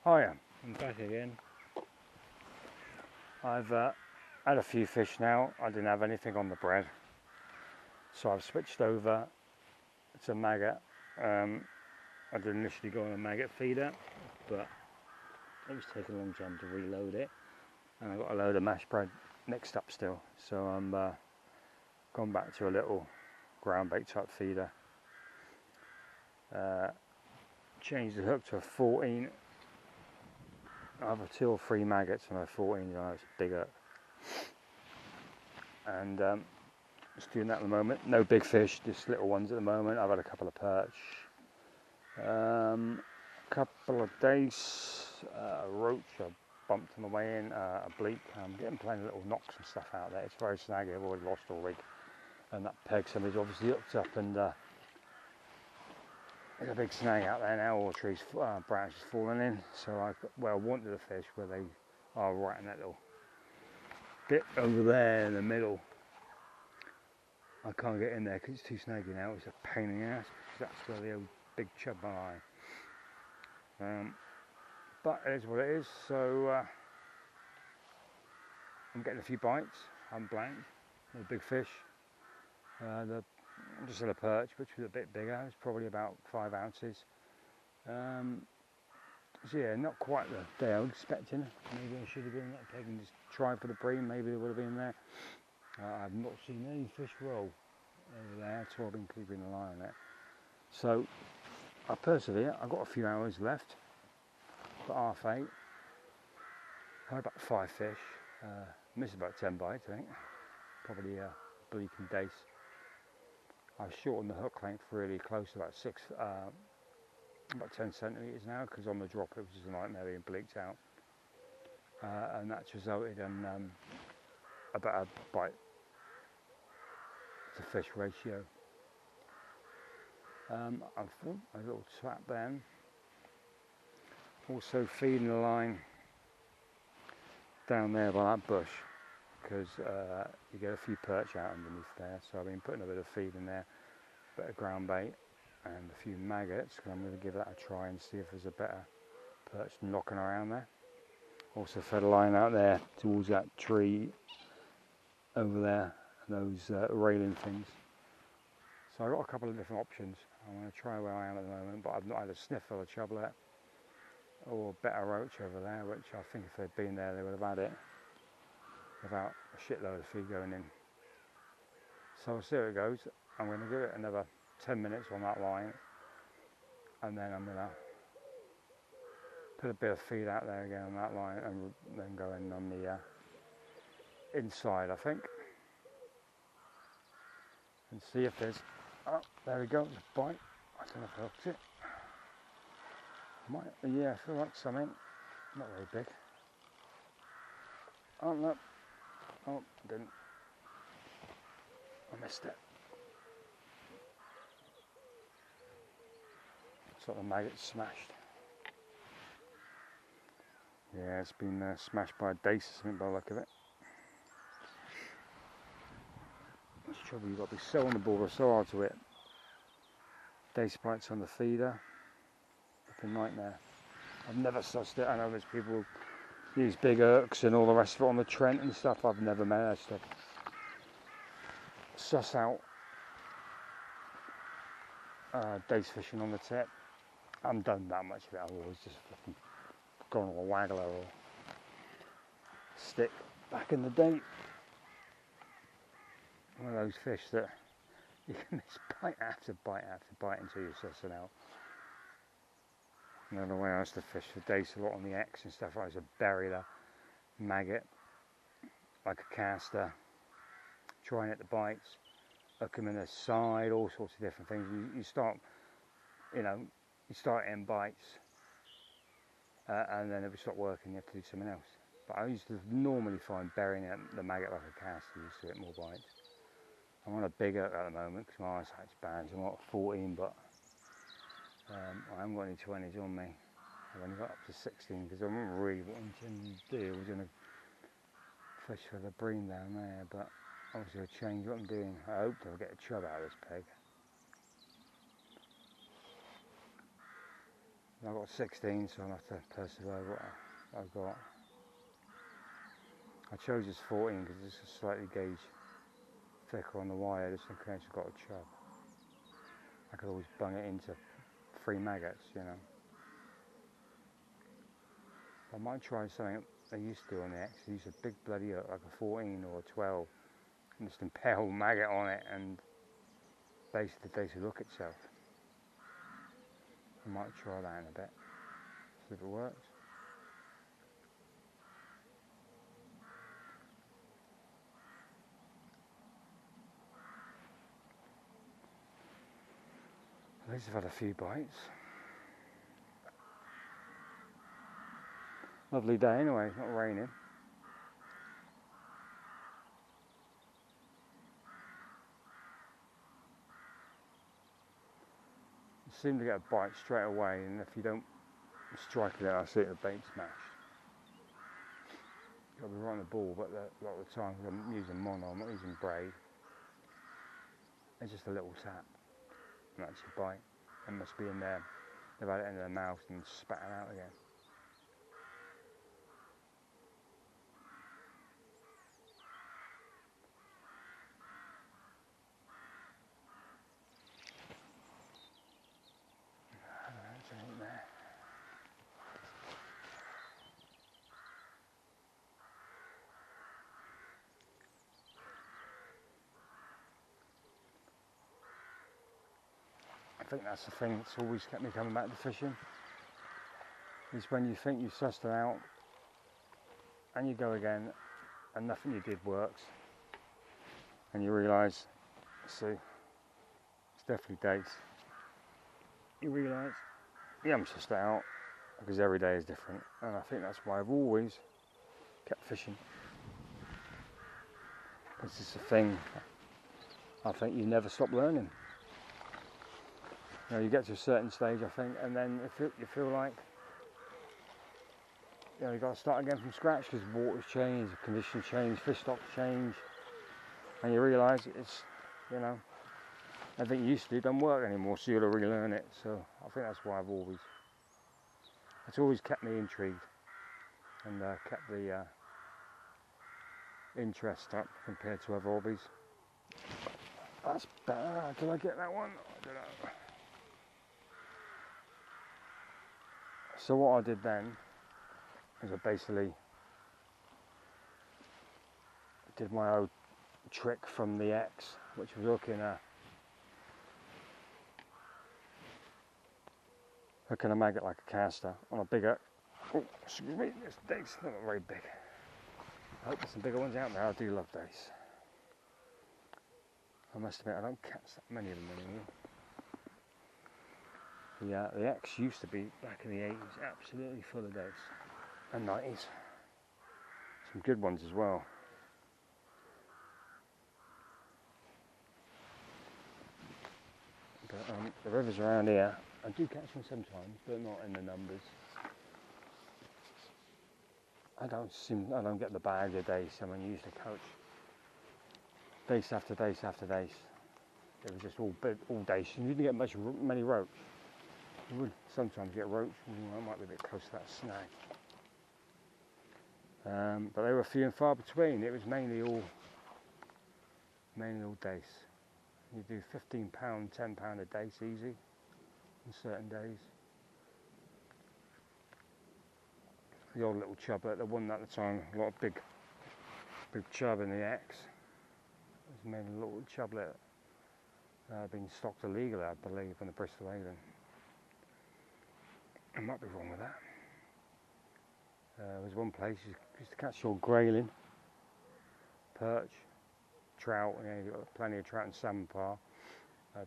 Hiya, I'm back again. I've had a few fish now. I didn't have anything on the bread, so I've switched over to maggot. I did initially go on a maggot feeder, but it was taking a long time to reload it, and I got a load of mash bread mixed up still, so I'm gone back to a little ground bait type feeder. Changed the hook to a 14. I have 2 or 3 maggots and a 14, it's a big hook. And just doing that at the moment. No big fish, just little ones at the moment. I've had a couple of perch, a couple of dace, a roach I bumped on the way in, a bleak. I'm getting plenty of little knocks and stuff out there. It's very snaggy. I've already lost a rig. And that peg, somebody's obviously hooked up, and there's a big snag out there now, all the trees, branches falling in. So I wanted the fish where they are right in that little bit over there in the middle. I can't get in there because it's too snaggy now. It's a pain in the ass because that's where the old big chub lie. But it is what it is. So I'm getting a few bites. I'm blank. No big fish. Just had a perch, which was a bit bigger. It's probably about 5 ounces. So yeah, not quite the day I was expecting. Maybe I should have been that peg and just tried for the bream. Maybe they would have been there. I've not seen any fish roll over there, so I've been keeping an eye on it. So I persevere. I've got a few hours left. Got 8:30. Had about 5 fish. Missed about 10 bites, I think. Probably bleak and dace. I've shortened the hook length really close to about 10 centimetres now, because on the drop it was just a nightmare being bleaked out. And that's resulted in about a bite to fish ratio. I've thought a little trap then. Also feeding the line down there by that bush, because you get a few perch out underneath there, so I've been putting a bit of feed in there, a bit of ground bait and a few maggots, because I'm going to give that a try and see if there's a better perch knocking around there. Also fed a line out there towards that tree over there, and those railing things. So I've got a couple of different options. I'm going to try where I am at the moment, but I've not had a sniff of a chublet or better roach over there, which I think if they'd been there they would have had it without a shitload of feed going in. So we'll see how it goes. I'm going to give it another 10 minutes on that line, and then I'm going to put a bit of feed out there again on that line, and then go in on the inside, I think, and see if there's, oh, there we go, there's a bite. I don't know if I hooked it. Yeah, I feel like something, not very big. Oh no, oh, didn't, I missed it. It's like the maggot smashed. Yeah, it's been smashed by a dace or something by the look of it. That's the trouble, you've got to be so on the ball or so hard to it. Dace bites on the feeder. It's a nightmare. I've never sussed it. I know there's people who use big hooks and all the rest of it on the Trent and stuff. I've never managed to suss out dace fishing on the tip. I haven't done that much of it. I've always just fucking gone on a waggler or stick back in the day. One of those fish that you can miss bite after bite after bite until you suss it out. Another way I used to fish for dace a lot on the X and stuff. I used to bury the maggot like a caster, try and hit the bites, hook them in the side, all sorts of different things. You start, you start hitting bites, and then if it stopped working, you have to do something else. But I used to normally find burying the maggot like a caster used to hit more bites. I'm on a big hook at the moment because my eyesight's bad. I'm not 14, but I haven't got any 20s on me. I've only got up to 16 because I wasn't really wanting to do. I was going to fish for the bream down there, but obviously I'll change what I'm doing. I hope I'll get a chub out of this peg. I've got 16, so I'll have to persevere what I've got. I chose this 14 because it's a slightly gauge thicker on the wire, just in case I've got a chub. I could always bung it into 3 maggots, you know. I might try something they used to do on the X. They used a big bloody like a 14 or a 12 and just impale maggot on it and basically the base will look itself. I might try that in a bit, see if it works. At least I've had a few bites. Lovely day anyway, it's not raining. You seem to get a bite straight away, and if you don't strike it out, I see it, the bait smashed. You've got to be right on the ball, but a lot of the time I'm using mono, I'm not using braid. It's just a little tap, and that's a bite. It must be in there. They've had it in their mouth and spat it out again. There. I think that's the thing that's always kept me coming back to fishing, is when you think you've sussed it out and you go again and nothing you did works and you realise, see, it's definitely dates. You realise you haven't sussed it out because every day is different, and I think that's why I've always kept fishing. This is the thing, I think you never stop learning. You know, you get to a certain stage, I think, and then you feel like, you know, you've got to start again from scratch because water's changed, conditions change, fish stocks change, and you realise it's, you know, everything you used to do doesn't work anymore, so you've got to relearn it. So I think that's why it's always kept me intrigued and kept the interest up compared to other hobbies. That's better. Did I get that one? I don't know. So what I did then is I basically did my old trick from the X, which was hooking a maggot like a caster on a bigger, oh, excuse me, this dace not very big. I hope there's some bigger ones out there. I do love dace. I must admit I don't catch that many of them anymore. The X used to be, back in the 80s, absolutely full of dace, and 90s. Some good ones as well. But the rivers around here, I do catch them sometimes, but not in the numbers. I don't get the bag of dace. I mean, you used to coach dace after dace after dace. It was just all dace. You didn't get many roach. You would sometimes get roach. I might be a bit close to that snag. But they were few and far between. It was mainly all dace. You do £15, £10 a dace easy on certain days. The old little chubber, the one at the time, a lot of big chub in the X. It was mainly a little chublet. Been stocked illegally, I believe, in the Bristol Haven. I might be wrong with that. There was one place you used to catch your grayling, perch, trout, and you've got plenty of trout and salmon par,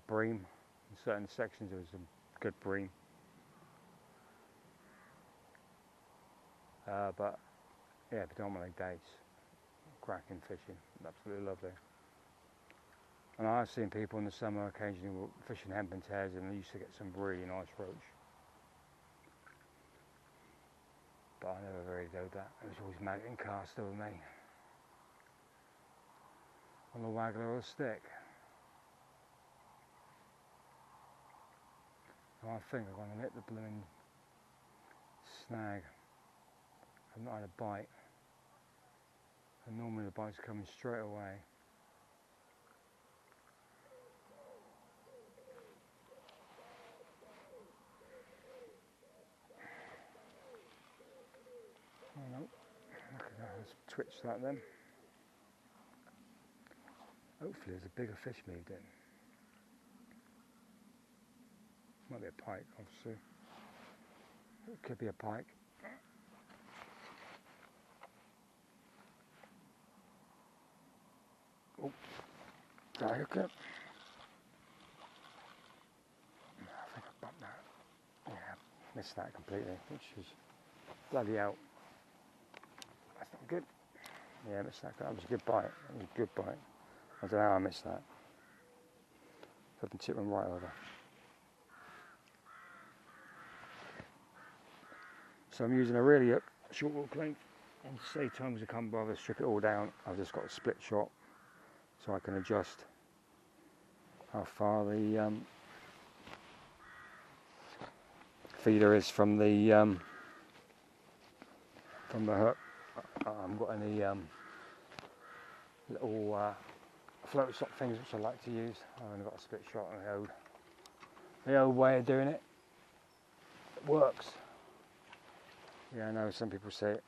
bream. In certain sections there was some good bream. But yeah, predominantly dace, cracking fishing, absolutely lovely. And I've seen people in the summer occasionally fishing hempen tares, and they used to get some really nice roach. But I never really did that. It was always maggot and caster with me. On the waggler or a stick. And I think I'm going to hit the blooming snag. I've not had a bite. And normally the bite's coming straight away. Oh no, look at that, let's twitch that then. Hopefully there's a bigger fish moved in. Might be a pike, obviously. It could be a pike. Oh, did I hook it? I think I bumped that. Yeah, missed that completely, which is bloody out. That's not good. Yeah, missed that. That was a good bite. That was a good bite. I don't know how I missed that. If I can tip one right over. So I'm using a really short hook length, and to save time as I come bother strip it all down, I've just got a split shot, so I can adjust how far the feeder is from the hook. I haven't got any little float stop things which I like to use. I've only got a split shot, and the old way of doing it. It works. Yeah, I know some people say it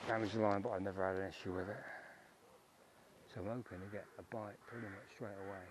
damages the line, but I've never had an issue with it. So I'm hoping to get a bite pretty much straight away.